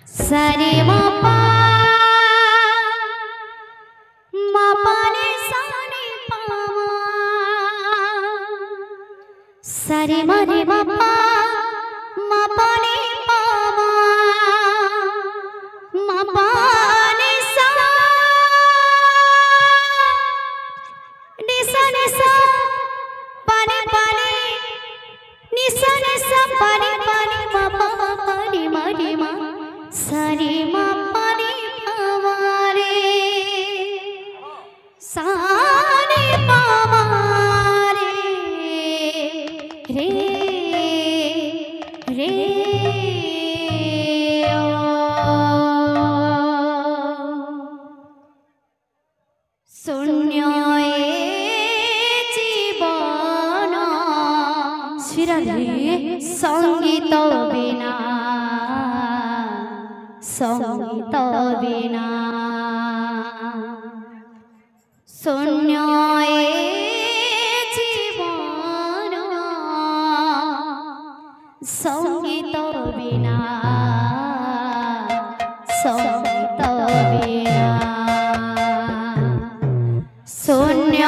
Sare ma pa ma pa re sa re pa ma sare ma re ma pa re pa ma re sa re sa pa re ni sa pa re ma pa re ma sare ma pa re pa re sare pa re re re शून्य जीवन संगीत बिना संगीत बिना शून्य जीवन संगीत बिना संगीत बिना शून्य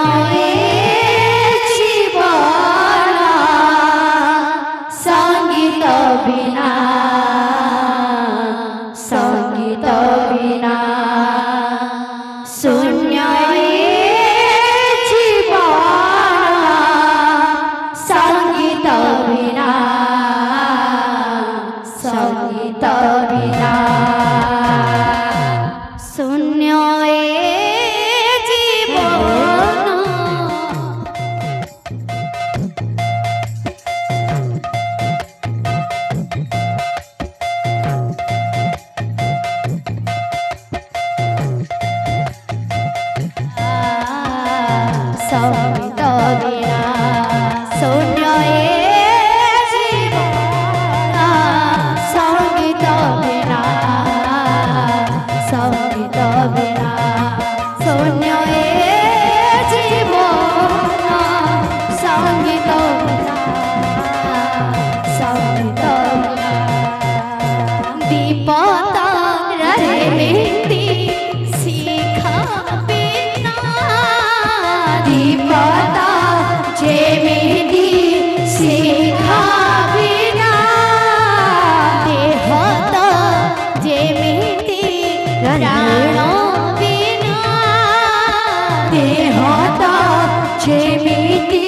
जीवन संगीत बिना संगीत बिना शून्य जीवन संगीत बिना संगीत बिना शून्य संगीत बिना शून्य जीवन संगीत बिना संगीत बिना शून्य जीवन संगीत बिना संगीत बिना दीप तारे मेहंदी शिखा बिना दीपता जे मेहंदी शिखा बिना देहत जे मेहंदी प्राण बिना देहत जे मेहंदी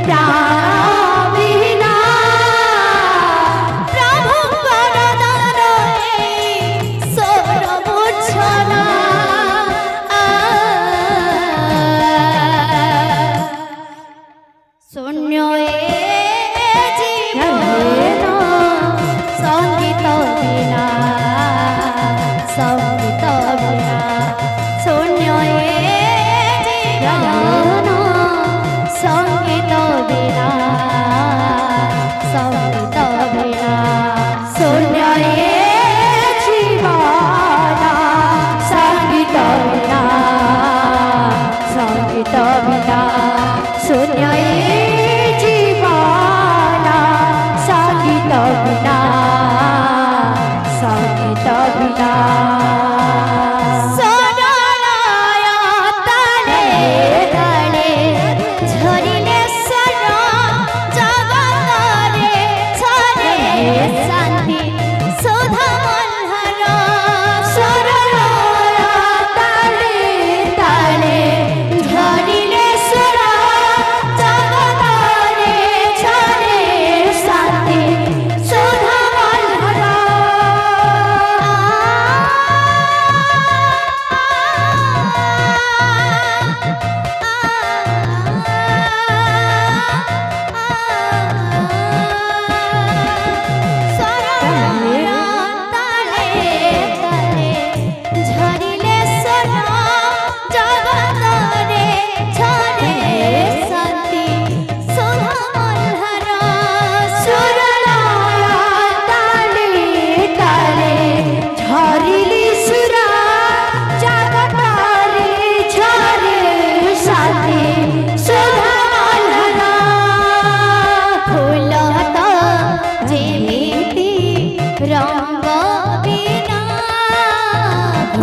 प्राण बिना प्रभु वरदान सोर मूर्छना शून्य जीवन संगीत बिना संगीत बिना शून्य जीवन संगीत बिना संगीत बिना शून्य जीवन संगीत बिना संगीत बिना शून्य जीवन संगीत बिना संगीत बिना सरलय तले तले झरिले सर जगतरे छरे शांति सुधा मल्हार सरलय तले तले झरिले सर जगतरे छरे शांति सुधा मल्हार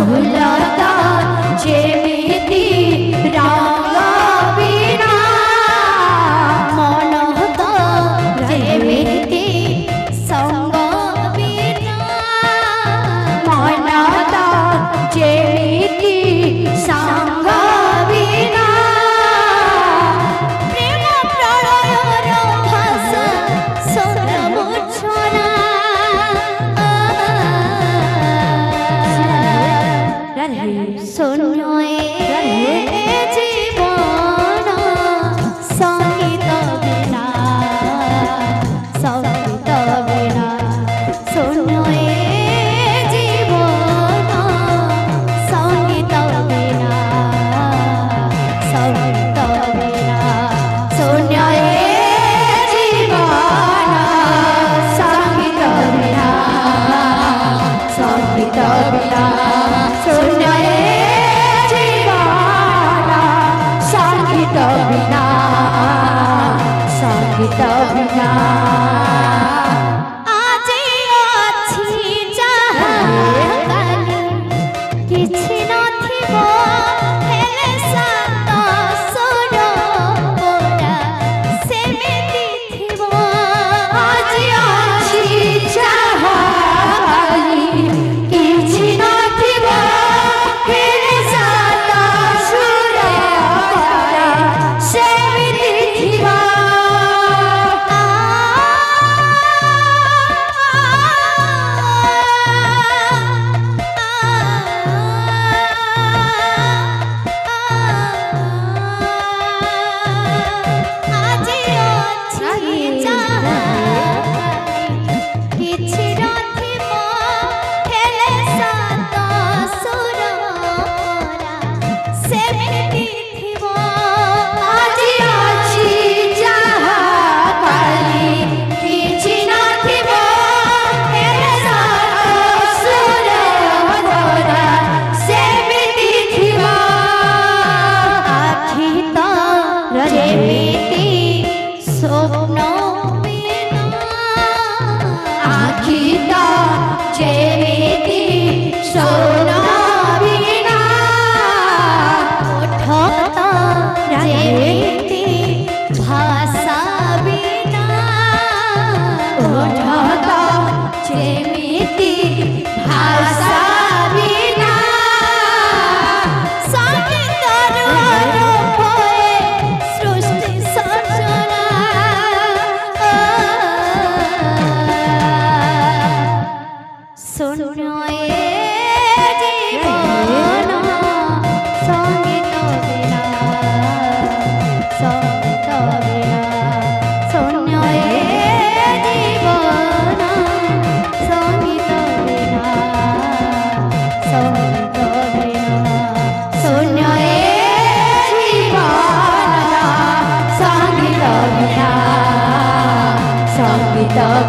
फुलता जेमिति रंग बिना मनता जेमिति संग बिना मनता जेमिति संग बिना प्रेम प्रलयर भाषा स्वर मूर्छना शून्य जीवन संगीत बिना संगीत बिना शून्य जीवन संगीत बिना संगीत बिना शून्य जीवन संगीत बिना संगीत बिना शून्य बिना संगीत बिना आज अछि जहाँ काली किछि नथिबो हेले सात सुर पोरा सेमिति थिबो आज अछि जहाँ काली किछि नथिबो हेले सात सुर पोरा सेमिति थिबो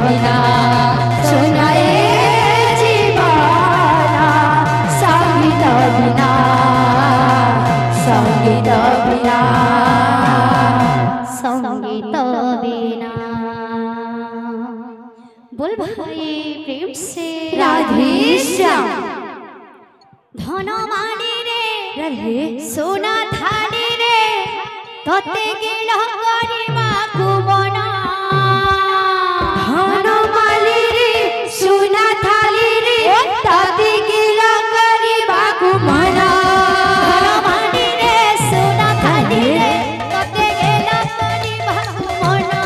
बिना सुनाए जीवन संगीत बिना संगीत बिना संगीत बिना बोल भाई प्रेम से राधे श्याम धन मानी रे सोना थाली रे तते गिल करिमा कुबना धन माली रे सोना थाली रे तते गिल करिमा कुबना धन मानी रे सोना थाली रे तते गिल करिमा कुबना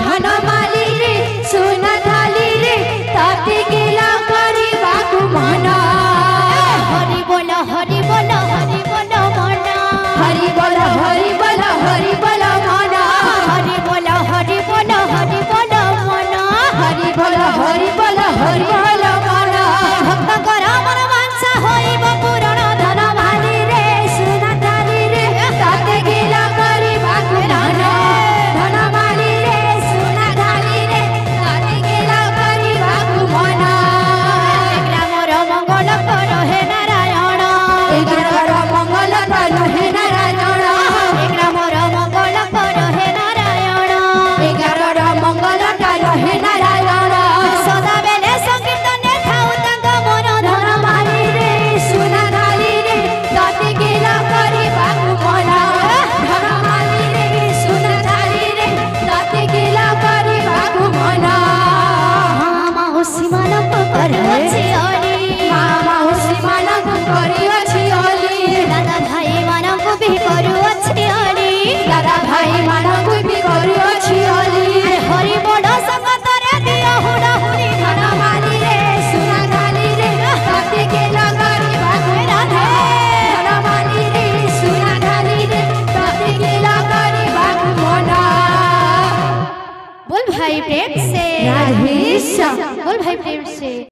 धन माली रे सोना थाली रे तते गिल करिमा कुबना हरि बोल हरि बोल हरि बोल मना हरि बोल हरि बोल हरि बोल मना প্রেম